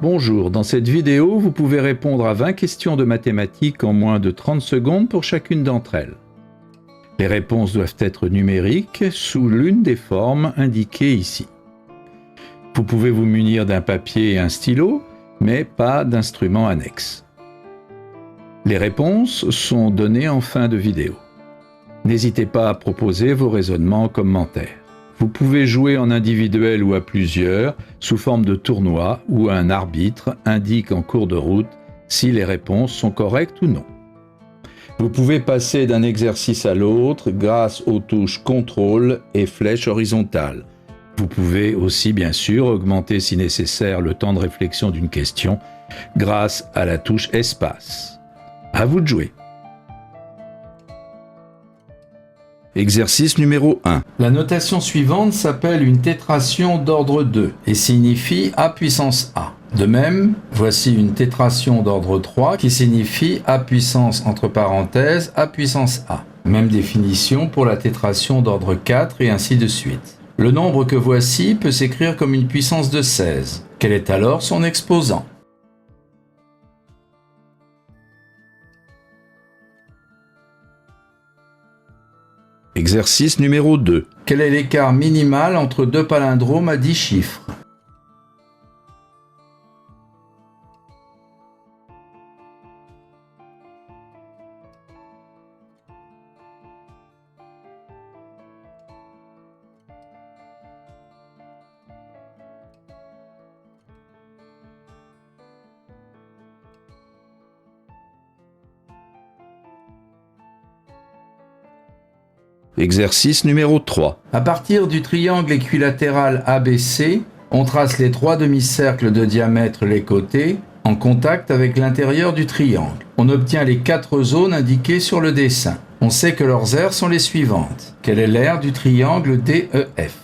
Bonjour, dans cette vidéo, vous pouvez répondre à 20 questions de mathématiques en moins de 30 secondes pour chacune d'entre elles. Les réponses doivent être numériques sous l'une des formes indiquées ici. Vous pouvez vous munir d'un papier et un stylo, mais pas d'instrument annexe. Les réponses sont données en fin de vidéo. N'hésitez pas à proposer vos raisonnements en commentaire. Vous pouvez jouer en individuel ou à plusieurs, sous forme de tournoi, où un arbitre indique en cours de route si les réponses sont correctes ou non. Vous pouvez passer d'un exercice à l'autre grâce aux touches contrôle et flèche horizontale. Vous pouvez aussi bien sûr augmenter si nécessaire le temps de réflexion d'une question grâce à la touche espace. À vous de jouer. Exercice numéro 1. La notation suivante s'appelle une tétration d'ordre 2 et signifie A puissance A. De même, voici une tétration d'ordre 3 qui signifie A puissance entre parenthèses A puissance A. Même définition pour la tétration d'ordre 4 et ainsi de suite. Le nombre que voici peut s'écrire comme une puissance de 16. Quel est alors son exposant ? Exercice numéro 2. Quel est l'écart minimal entre deux palindromes à 10 chiffres ? Exercice numéro 3. À partir du triangle équilatéral ABC, on trace les 3 demi-cercles de diamètre les côtés en contact avec l'intérieur du triangle. On obtient les 4 zones indiquées sur le dessin. On sait que leurs aires sont les suivantes. Quelle est l'aire du triangle DEF ?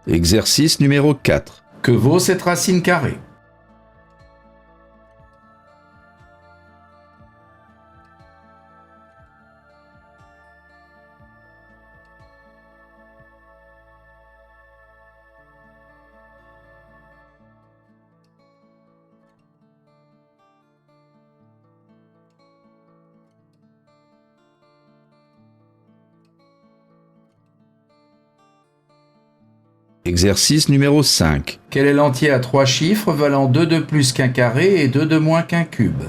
Exercice numéro 4. Que vaut cette racine carrée ? Exercice numéro 5. Quel est l'entier à 3 chiffres valant 2 de plus qu'un carré et 2 de moins qu'un cube ?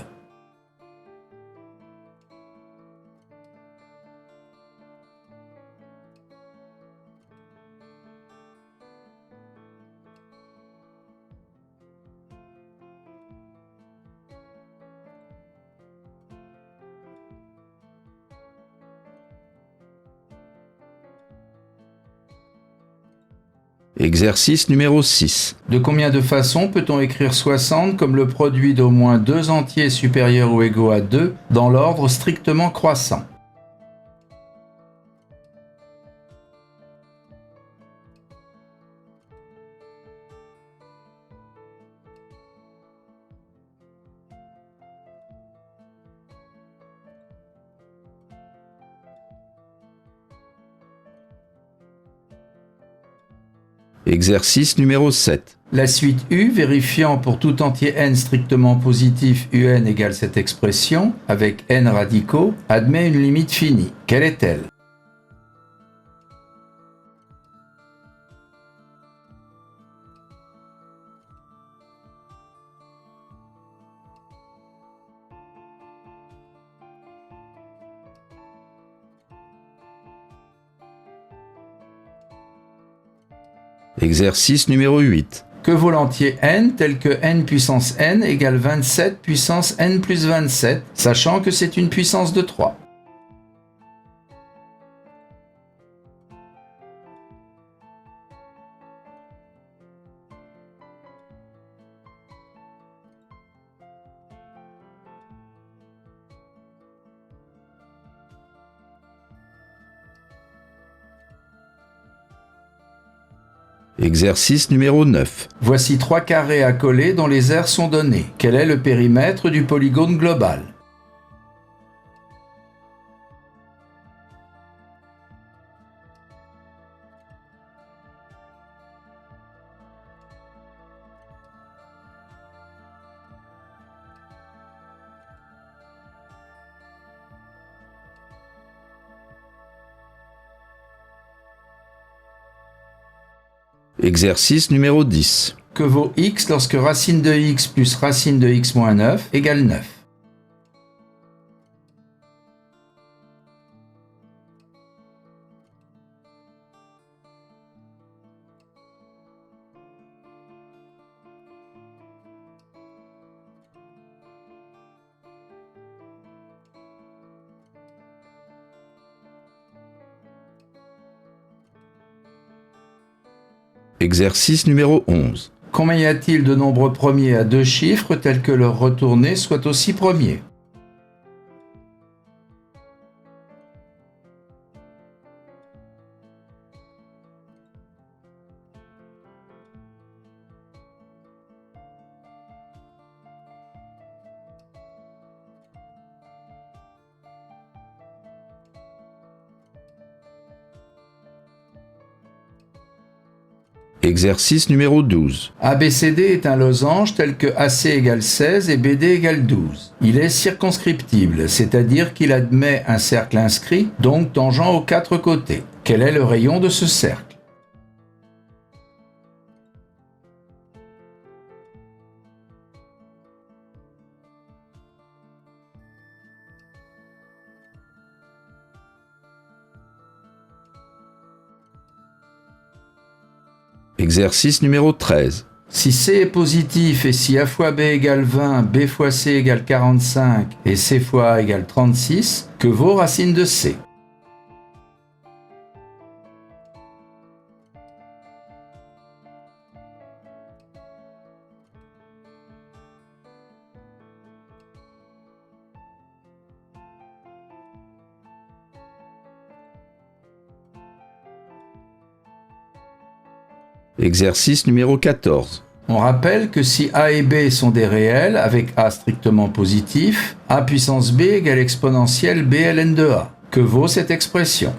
Exercice numéro 6. De combien de façons peut-on écrire 60 comme le produit d'au moins 2 entiers supérieurs ou égaux à 2 dans l'ordre strictement croissant ? Exercice numéro 7. La suite U, vérifiant pour tout entier n strictement positif un égale cette expression, avec n radicaux, admet une limite finie. Quelle est-elle ? Exercice numéro 8. Que vaut l'entier n tel que n puissance n égale 27 puissance n plus 27, sachant que c'est une puissance de 3. Exercice numéro 9. Voici 3 carrés à coller dont les aires sont données. Quel est le périmètre du polygone global ? Exercice numéro 10. Que vaut x lorsque racine de x plus racine de x moins 9 égale 9? Exercice numéro 11. Combien y a-t-il de nombres premiers à deux chiffres tels que leur retourné soit aussi premier? Exercice numéro 12. ABCD est un losange tel que AC égale 16 et BD égale 12. Il est circonscriptible, c'est-à-dire qu'il admet un cercle inscrit, donc tangent aux quatre côtés. Quel est le rayon de ce cercle? Exercice numéro 13. Si C est positif et si A fois B égale 20, B fois C égale 45 et C fois A égale 36, que vaut racine de C? Exercice numéro 14. On rappelle que si A et B sont des réels, avec A strictement positif, A puissance B égale exponentielle B ln de A. Que vaut cette expression?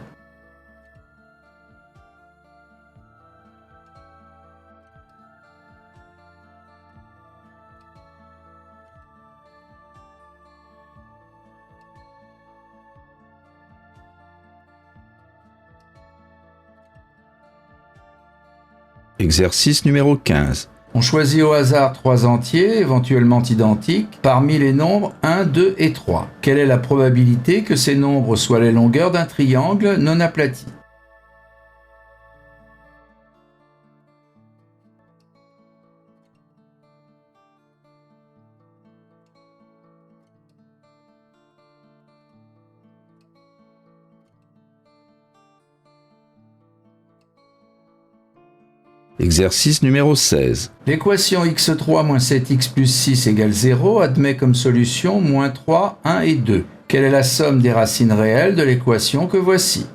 Exercice numéro 15. On choisit au hasard trois entiers, éventuellement identiques, parmi les nombres 1, 2 et 3. Quelle est la probabilité que ces nombres soient les longueurs d'un triangle non aplati? Exercice numéro 16. L'équation x3 moins 7x plus 6 égale 0 admet comme solution moins 3, 1 et 2. Quelle est la somme des racines réelles de l'équation que voici?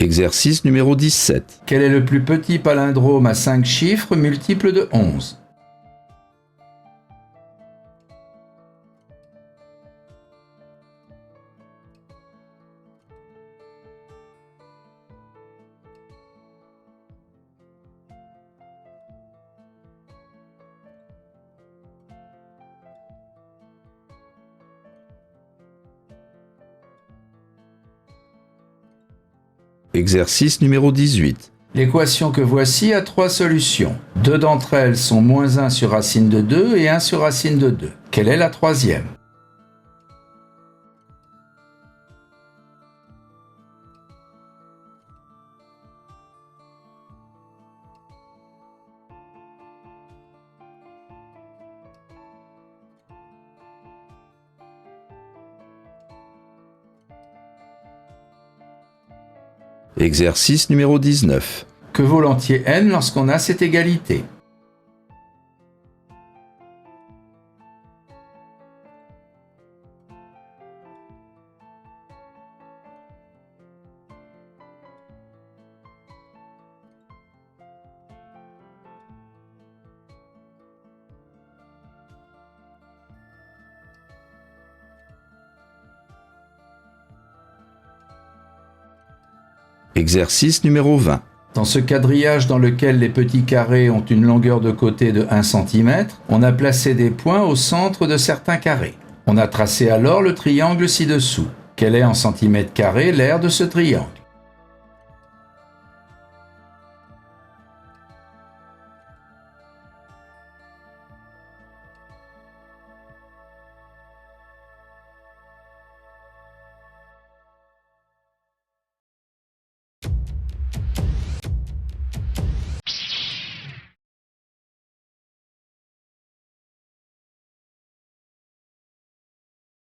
Exercice numéro 17. Quel est le plus petit palindrome à 5 chiffres multiple de 11? Exercice numéro 18. L'équation que voici a trois solutions. Deux d'entre elles sont moins 1 sur racine de 2 et 1 sur racine de 2. Quelle est la troisième? Exercice numéro 19. Que vaut l'entier n lorsqu'on a cette égalité? Exercice numéro 20. Dans ce quadrillage dans lequel les petits carrés ont une longueur de côté de 1 cm, on a placé des points au centre de certains carrés. On a tracé alors le triangle ci-dessous. Quel est en centimètres carrés l'aire de ce triangle?